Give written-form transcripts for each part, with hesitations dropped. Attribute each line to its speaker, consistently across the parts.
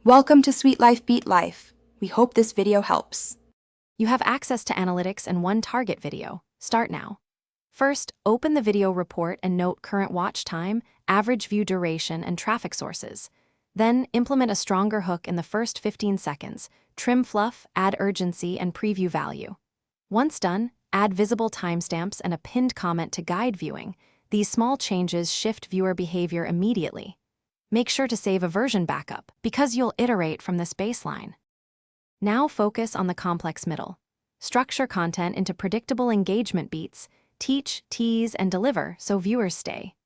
Speaker 1: Welcome to Sweet Life Beat Life. We hope this video helps.
Speaker 2: You have access to analytics and one target video. Start now. First, open the video report and note current watch time, average view duration, and traffic sources. Then, implement a stronger hook in the first 15 seconds. Trim fluff, add urgency, and preview value. Once done, add visible timestamps and a pinned comment to guide viewing. These small changes shift viewer behavior immediately. Make sure to save a version backup, because you'll iterate from this baseline. Now focus on the complex middle. Structure content into predictable engagement beats, teach, tease, and deliver so viewers stay.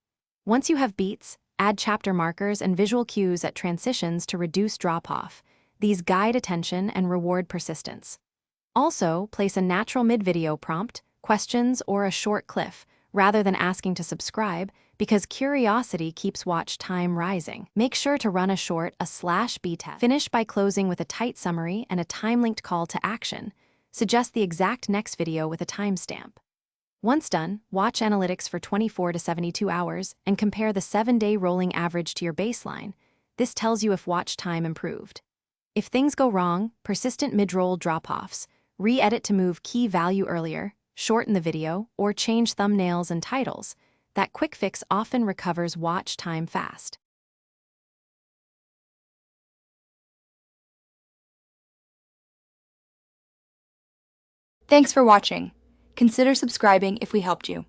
Speaker 2: Once you have beats, add chapter markers and visual cues at transitions to reduce drop-off. These guide attention and reward persistence. Also, place a natural mid-video prompt, questions, or a short cliff, rather than asking to subscribe, because curiosity keeps watch time rising. Make sure to run a /B test. Finish by closing with a tight summary and a time-linked call to action. Suggest the exact next video with a timestamp. Once done, watch analytics for 24 to 72 hours and compare the 7-day rolling average to your baseline. This tells you if watch time improved. If things go wrong, persistent mid-roll drop-offs, re-edit to move key value earlier, shorten the video, or change thumbnails and titles. That quick fix often recovers watch time fast.
Speaker 1: Thanks for watching. Consider subscribing if we helped you.